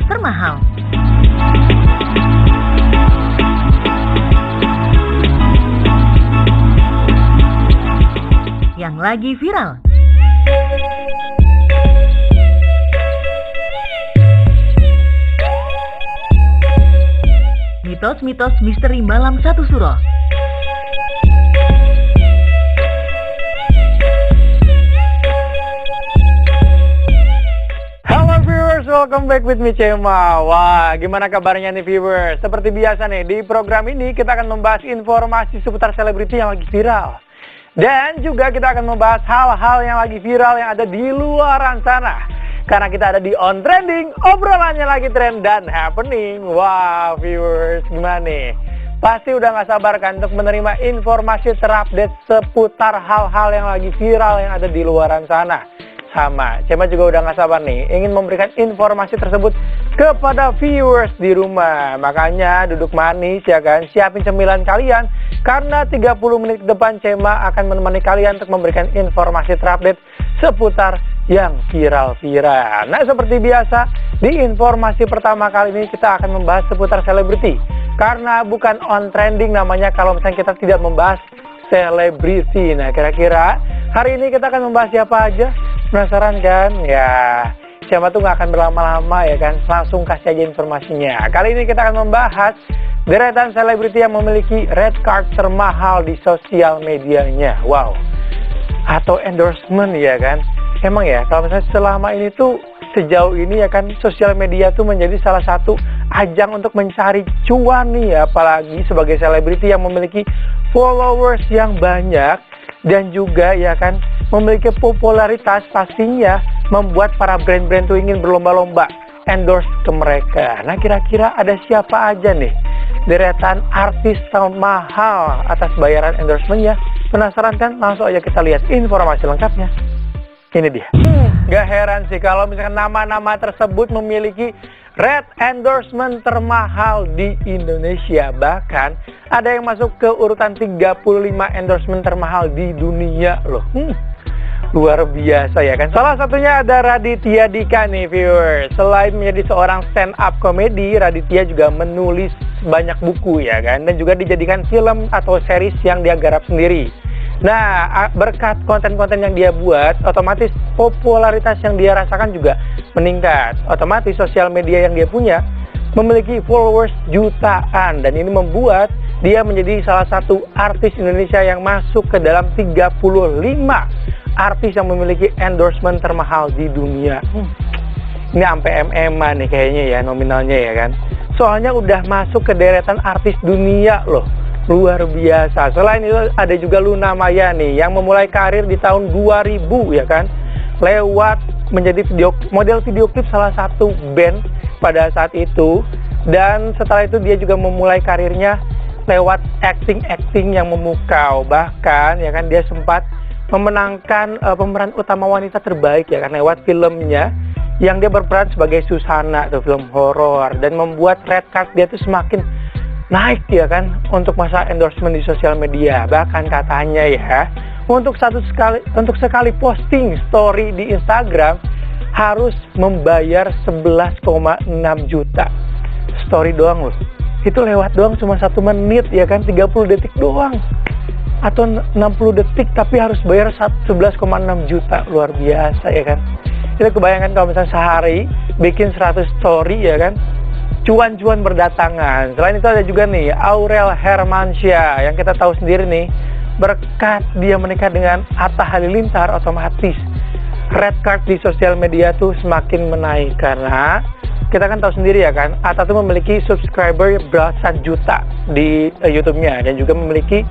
termahal. Yang lagi viral. Mitos-mitos misteri malam satu suro. Halo viewers, welcome back with me Cema. Wah, gimana kabarnya nih viewers? Seperti biasa nih, di program ini kita akan membahas informasi seputar selebriti yang lagi viral. Dan juga kita akan membahas hal-hal yang lagi viral yang ada di luaran sana. Karena kita ada di On Trending, obrolannya lagi trend dan happening. Wow viewers, gimana nih? Pasti udah gak sabar kan untuk menerima informasi terupdate seputar hal-hal yang lagi viral yang ada di luaran sana. Sama, Cema juga udah gak sabar nih, ingin memberikan informasi tersebut kepada viewers di rumah. Makanya duduk manis ya kan, siapin cemilan kalian. Karena 30 menit ke depan Cema akan menemani kalian untuk memberikan informasi terupdate seputar yang viral-viral. Nah seperti biasa, di informasi pertama kali ini kita akan membahas seputar selebriti. Karena bukan On Trending namanya kalau misalnya kita tidak membahas selebriti. Nah kira-kira hari ini kita akan membahas siapa aja? Penasaran kan? Ya, Cema tuh gak akan berlama-lama ya kan, langsung kasih aja informasinya. Kali ini kita akan membahas deretan selebriti yang memiliki red card termahal di sosial medianya. Wow, atau endorsement ya kan. Emang ya, kalau misalnya selama ini tuh, sejauh ini ya kan, sosial media tuh menjadi salah satu ajang untuk mencari cuan nih ya. Apalagi sebagai selebriti yang memiliki followers yang banyak. Dan juga ya kan memiliki popularitas, pastinya membuat para brand-brand tuh ingin berlomba-lomba endorse ke mereka. Nah kira-kira ada siapa aja nih deretan artis mahal atas bayaran endorsementnya? Penasaran kan? Langsung aja kita lihat informasi lengkapnya. Ini dia. Gak heran sih kalau misalkan nama-nama tersebut memiliki red endorsement termahal di Indonesia. Bahkan ada yang masuk ke urutan 35 endorsement termahal di dunia loh. Luar biasa ya kan. Salah satunya ada Raditya Dika nih viewers. Selain menjadi seorang stand up comedy, Raditya juga menulis banyak buku ya kan. Dan juga dijadikan film atau series yang dia garap sendiri. Nah, berkat konten-konten yang dia buat, otomatis popularitas yang dia rasakan juga meningkat. Otomatis sosial media yang dia punya memiliki followers jutaan. Dan ini membuat dia menjadi salah satu artis Indonesia yang masuk ke dalam 35 artis yang memiliki endorsement termahal di dunia. Ini sampai MMA nih kayaknya ya nominalnya ya kan. Soalnya udah masuk ke deretan artis dunia loh. Luar biasa. Selain itu ada juga Luna Maya nih yang memulai karir di tahun 2000 ya kan, lewat menjadi model video klip salah satu band pada saat itu. Dan setelah itu dia juga memulai karirnya lewat acting yang memukau. Bahkan ya kan dia sempat memenangkan pemeran utama wanita terbaik ya kan lewat filmnya yang dia berperan sebagai Susana, tuh film horor, dan membuat red card dia tuh semakin naik ya kan untuk masa endorsement di sosial media. Bahkan katanya ya, untuk sekali posting story di Instagram harus membayar 11,6 juta. Story doang loh. Itu lewat doang cuma 1 menit ya kan, 30 detik doang. Atau 60 detik tapi harus bayar 11,6 juta. Luar biasa ya kan. Kita kebayangkan kalau misalnya sehari bikin 100 story ya kan, cuan-cuan berdatangan. Selain itu ada juga nih Aurel Hermansyah yang kita tahu sendiri nih, berkat dia menikah dengan Atta Halilintar, otomatis red card di sosial media tuh semakin menaik. Karena kita kan tahu sendiri ya kan, Atta tuh memiliki subscriber belasan juta di YouTube-nya dan juga memiliki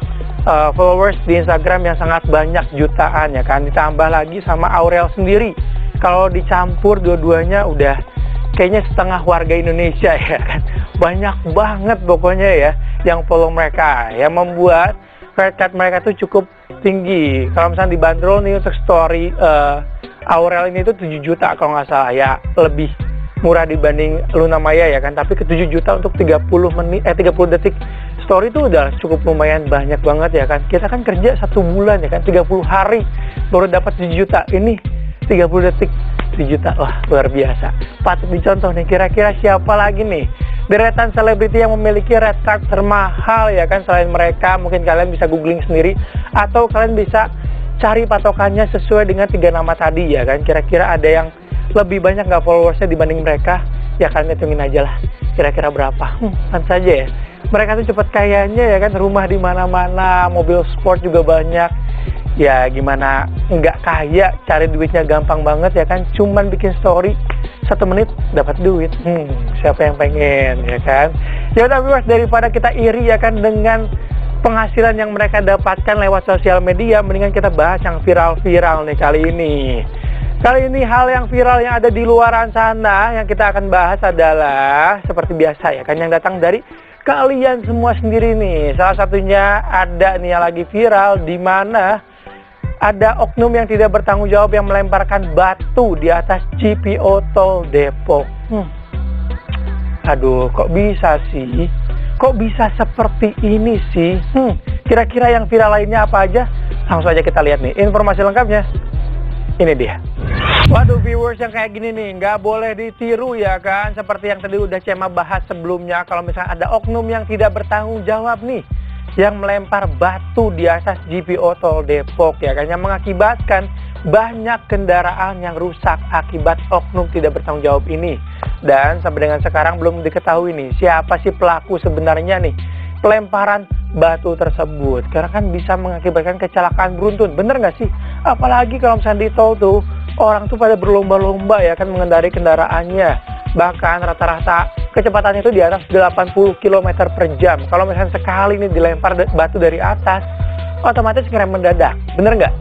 followers di Instagram yang sangat banyak jutaan ya kan. Ditambah lagi sama Aurel sendiri, kalau dicampur dua-duanya udah kayaknya setengah warga Indonesia ya kan. Banyak banget pokoknya ya yang follow mereka, yang membuat red card mereka tuh cukup tinggi. Kalau misalnya dibanderol nih untuk story Aurel ini tuh 7 juta kalau nggak salah ya, lebih murah dibanding Luna Maya ya kan. Tapi ke 7 juta untuk 30 detik story itu udah cukup lumayan banyak banget ya kan. Kita kan kerja 1 bulan ya kan, 30 hari baru dapat 7 juta. Ini 30 detik juta. Wah, luar biasa. Patut dicontoh nih, kira-kira siapa lagi nih deretan selebriti yang memiliki red card termahal ya kan selain mereka. Mungkin kalian bisa googling sendiri atau kalian bisa cari patokannya sesuai dengan 3 nama tadi ya kan. Kira-kira ada yang lebih banyak nggak followersnya dibanding mereka? Ya kalian hitungin aja lah, kira-kira berapa. Kan saja ya, mereka tuh cepet kayanya ya kan, rumah di mana-mana, mobil sport juga banyak. Ya gimana nggak kaya, cari duitnya gampang banget ya kan, cuman bikin story 1 menit dapat duit. Siapa yang pengen ya kan? Ya udah viewers, daripada kita iri ya kan dengan penghasilan yang mereka dapatkan lewat sosial media, mendingan kita bahas yang viral-viral nih kali ini. Kali ini hal yang viral yang ada di luaran sana yang kita akan bahas adalah seperti biasa ya kan, yang datang dari kalian semua sendiri nih. Salah satunya ada nih yang lagi viral, di mana ada oknum yang tidak bertanggung jawab yang melemparkan batu di atas CPO Tol Depok. Aduh, kok bisa sih? Kok bisa seperti ini sih? Kira-kira yang viral lainnya apa aja? Langsung aja kita lihat nih informasi lengkapnya. Ini dia. Waduh viewers, yang kayak gini nih nggak boleh ditiru ya kan. Seperti yang tadi udah Cema bahas sebelumnya, kalau misalnya ada oknum yang tidak bertanggung jawab nih, yang melempar batu di atas GPO Tol Depok ya kan, yang mengakibatkan banyak kendaraan yang rusak akibat oknum tidak bertanggung jawab ini. Dan sampai dengan sekarang belum diketahui nih siapa sih pelaku sebenarnya nih pelemparan batu tersebut, karena kan bisa mengakibatkan kecelakaan beruntun. Bener nggak sih? Apalagi kalau misalnya di tol tuh orang tuh pada berlomba-lomba ya kan mengendarai kendaraannya, bahkan rata-rata kecepatannya itu di atas 80 km per jam. Kalau misalnya sekali nih dilempar batu dari atas, otomatis ngerem mendadak, bener nggak?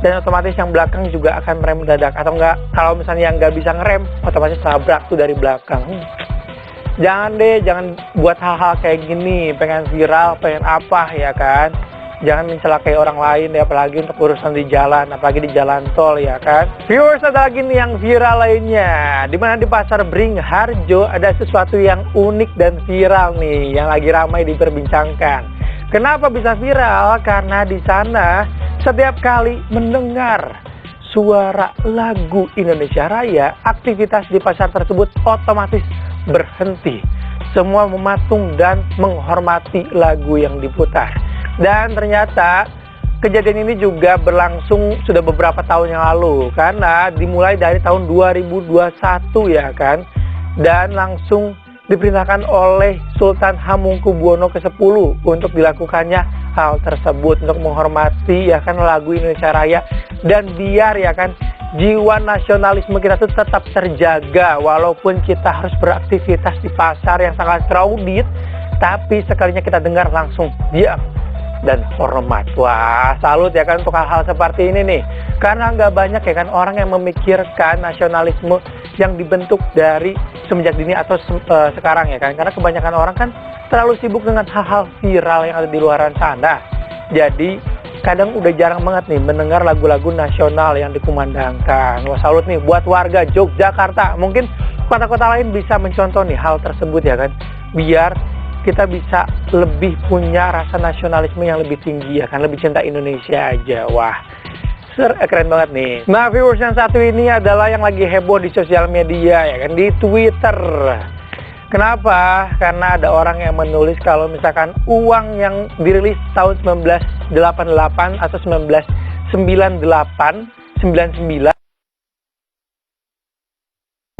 Dan otomatis yang belakang juga akan ngerem mendadak, atau enggak kalau misalnya yang nggak bisa ngerem, otomatis tabrak tuh dari belakang. Jangan deh, jangan buat hal-hal kayak gini, pengen viral, pengen apa ya kan. Jangan mencelakai orang lain ya, apalagi untuk urusan di jalan, apalagi di jalan tol ya kan. Viewers, ada lagi nih yang viral lainnya, dimana di Pasar Beringharjo ada sesuatu yang unik dan viral nih, yang lagi ramai diperbincangkan. Kenapa bisa viral? Karena di sana setiap kali mendengar suara lagu Indonesia Raya, aktivitas di pasar tersebut otomatis berhenti. Semua mematung dan menghormati lagu yang diputar. Dan ternyata kejadian ini juga berlangsung sudah beberapa tahun yang lalu, karena dimulai dari tahun 2021 ya kan, dan langsung diperintahkan oleh Sultan Hamengkubuwono ke-10 untuk dilakukannya hal tersebut, untuk menghormati ya kan lagu Indonesia Raya, dan biar ya kan jiwa nasionalisme kita tuh tetap terjaga walaupun kita harus beraktivitas di pasar yang sangat crowded, tapi sekalinya kita dengar langsung diam dan hormat. Wah, salut ya kan untuk hal-hal seperti ini nih, karena nggak banyak ya kan orang yang memikirkan nasionalisme yang dibentuk dari semenjak dini atau sekarang ya kan, karena kebanyakan orang kan terlalu sibuk dengan hal-hal viral yang ada di luaran sana. Jadi kadang udah jarang banget nih mendengar lagu-lagu nasional yang dikumandangkan. Wah, salut nih buat warga Yogyakarta. Mungkin kota-kota lain bisa mencontoh nih hal tersebut ya kan, biar kita bisa lebih punya rasa nasionalisme yang lebih tinggi ya kan, lebih cinta Indonesia aja. Wah, keren banget nih. Nah viewers, yang satu ini adalah yang lagi heboh di sosial media ya kan, di Twitter. Kenapa? Karena ada orang yang menulis kalau misalkan uang yang dirilis tahun 1988 atau 1999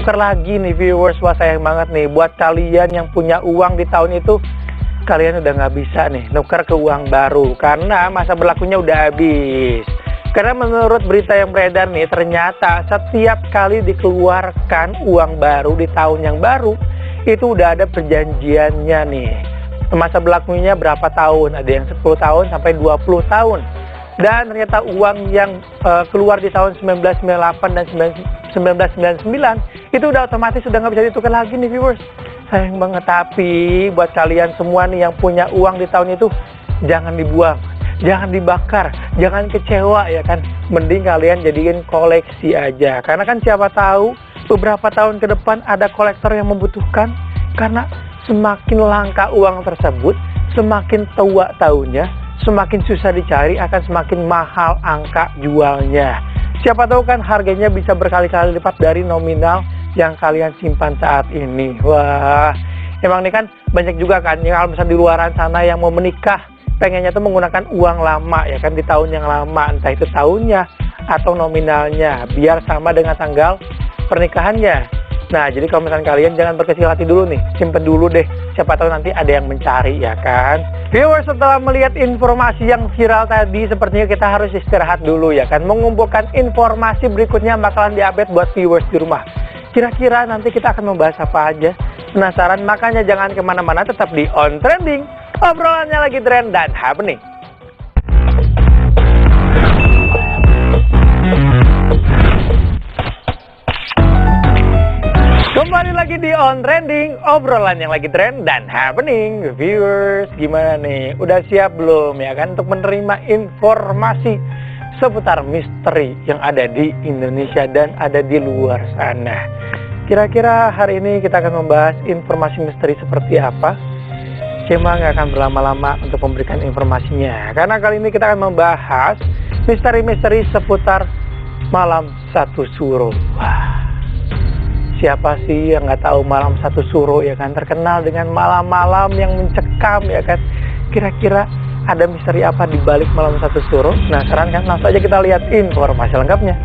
tukar lagi nih viewers. Wah, sayang banget nih buat kalian yang punya uang di tahun itu, kalian udah nggak bisa nih nuker ke uang baru karena masa berlakunya udah habis. Karena menurut berita yang beredar nih, ternyata setiap kali dikeluarkan uang baru di tahun yang baru, itu udah ada perjanjiannya nih. Masa berlakunya berapa tahun, ada yang 10 tahun sampai 20 tahun. Dan ternyata uang yang keluar di tahun 1998 dan 1999 itu udah otomatis sudah nggak bisa ditukar lagi nih viewers. Sayang banget. Tapi buat kalian semua nih yang punya uang di tahun itu, jangan dibuang, jangan dibakar, jangan kecewa ya kan. Mending kalian jadiin koleksi aja, karena kan siapa tahu beberapa tahun ke depan ada kolektor yang membutuhkan. Karena semakin langka uang tersebut, semakin tua tahunnya, semakin susah dicari, akan semakin mahal angka jualnya. Siapa tahu kan harganya bisa berkali-kali lipat dari nominal yang kalian simpan saat ini. Wah, emang nih kan banyak juga kan yang kalau misalnya di luaran sana yang mau menikah pengennya tuh menggunakan uang lama ya kan, di tahun yang lama, entah itu tahunnya atau nominalnya biar sama dengan tanggal pernikahannya. Nah, jadi kalau misalnya kalian jangan berkecil hati dulu nih, simpen dulu deh, siapa tahu nanti ada yang mencari ya kan. Viewers, setelah melihat informasi yang viral tadi, sepertinya kita harus istirahat dulu ya kan, mengumpulkan informasi berikutnya bakalan diupdate buat viewers di rumah. Kira-kira nanti kita akan membahas apa aja? Penasaran? Makanya jangan kemana-mana, tetap di On Trending, obrolannya lagi tren dan happening. Kembali lagi di On Trending, obrolan yang lagi tren dan happening. Viewers, gimana nih? Udah siap belum ya kan untuk menerima informasi seputar misteri yang ada di Indonesia dan ada di luar sana? Kira-kira hari ini kita akan membahas informasi misteri seperti apa? Cema nggak akan berlama-lama untuk memberikan informasinya, karena kali ini kita akan membahas misteri-misteri seputar malam satu suro. Wah, siapa sih yang nggak tahu malam satu suro ya kan, terkenal dengan malam-malam yang mencekam ya kan. Kira-kira ada misteri apa di balik malam satu suro? Nah, sekarang kan langsung aja kita lihat informasi lengkapnya.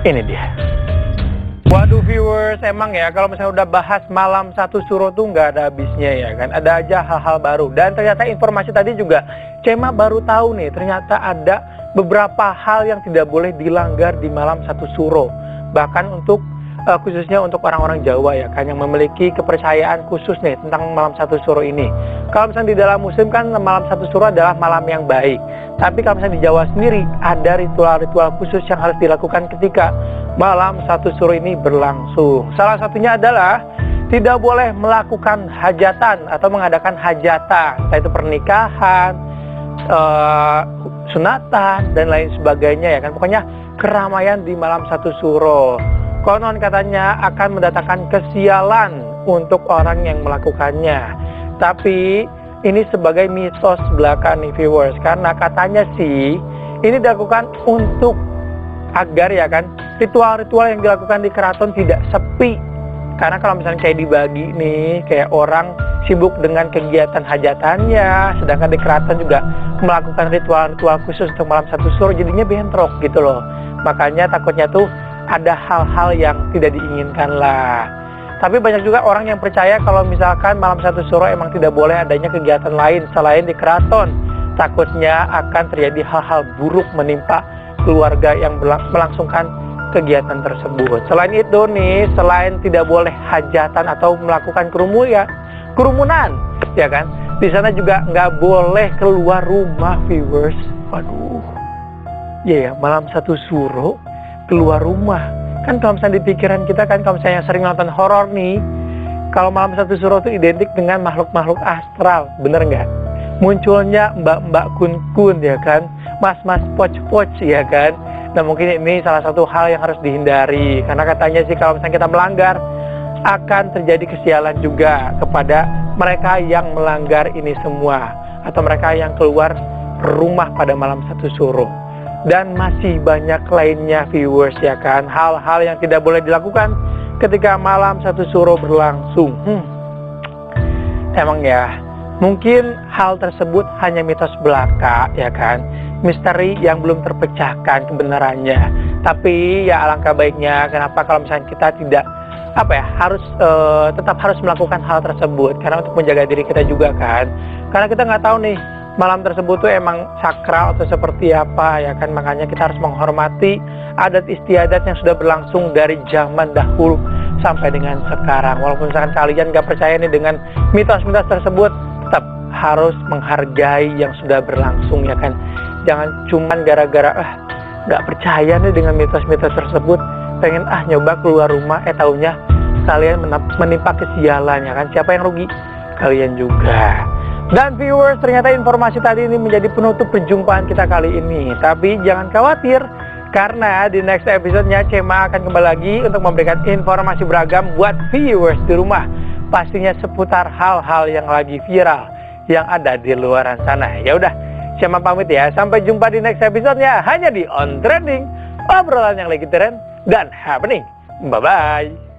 Ini dia. Waduh viewers, emang ya kalau misalnya udah bahas malam satu suro tuh nggak ada habisnya ya kan. Ada aja hal-hal baru. Dan ternyata informasi tadi juga Cema baru tahu nih, ternyata ada beberapa hal yang tidak boleh dilanggar di malam satu suro. Bahkan untuk khususnya untuk orang-orang Jawa ya kan, yang memiliki kepercayaan khusus nih tentang malam satu suro ini. Kalau misalnya di dalam Muslim kan malam satu suro adalah malam yang baik. Tapi kalau misalnya di Jawa sendiri ada ritual-ritual khusus yang harus dilakukan ketika malam satu suro ini berlangsung. Salah satunya adalah tidak boleh melakukan hajatan atau mengadakan hajatan, entah itu pernikahan, sunatan dan lain sebagainya ya kan. Pokoknya keramaian di malam satu suro. Konon katanya akan mendatangkan kesialan untuk orang yang melakukannya. Tapi ini sebagai mitos belaka nih viewers, karena katanya sih ini dilakukan untuk agar ya kan ritual-ritual yang dilakukan di keraton tidak sepi. Karena kalau misalnya kayak dibagi nih, kayak orang sibuk dengan kegiatan hajatannya, sedangkan di keraton juga melakukan ritual-ritual khusus untuk malam satu suro, jadinya bentrok gitu loh. Makanya takutnya tuh ada hal-hal yang tidak diinginkan lah. Tapi banyak juga orang yang percaya kalau misalkan malam satu suro emang tidak boleh adanya kegiatan lain selain di keraton. Takutnya akan terjadi hal-hal buruk menimpa keluarga yang melangsungkan kegiatan tersebut. Selain itu nih, selain tidak boleh hajatan atau melakukan kerumunan, ya kan? Di sana juga nggak boleh keluar rumah, viewers. Waduh, ya malam satu suro keluar rumah. Kan kalau misalnya di pikiran kita kan, kalau misalnya sering nonton horor nih, kalau malam satu suro itu identik dengan makhluk-makhluk astral, bener nggak? Munculnya mbak-mbak kun-kun ya kan, mas-mas poch-poch ya kan. Nah mungkin ini salah satu hal yang harus dihindari, karena katanya sih kalau misalnya kita melanggar akan terjadi kesialan juga kepada mereka yang melanggar ini semua, atau mereka yang keluar rumah pada malam satu suro. Dan masih banyak lainnya viewers ya kan, hal-hal yang tidak boleh dilakukan ketika malam satu suro berlangsung. Emang ya, mungkin hal tersebut hanya mitos belaka ya kan, misteri yang belum terpecahkan kebenarannya. Tapi ya alangkah baiknya, kenapa kalau misalnya kita tidak tetap harus melakukan hal tersebut, karena untuk menjaga diri kita juga kan. Karena kita nggak tahu nih malam tersebut tuh emang sakral atau seperti apa ya kan. Makanya kita harus menghormati adat istiadat yang sudah berlangsung dari zaman dahulu sampai dengan sekarang. Walaupun misalkan kalian gak percaya nih dengan mitos-mitos tersebut, tetap harus menghargai yang sudah berlangsung ya kan. Jangan cuman gara-gara gak percaya nih dengan mitos-mitos tersebut, pengen nyoba keluar rumah, taunya kalian menimpa kesialan ya kan. Siapa yang rugi? Kalian juga. Dan viewers, ternyata informasi tadi ini menjadi penutup perjumpaan kita kali ini. Tapi jangan khawatir, karena di next episode-nya Cema akan kembali lagi untuk memberikan informasi beragam buat viewers di rumah. Pastinya seputar hal-hal yang lagi viral yang ada di luaran sana. Ya udah, Cema pamit ya. Sampai jumpa di next episode-nya hanya di On Trending, obrolan yang lagi tren dan happening. Bye-bye.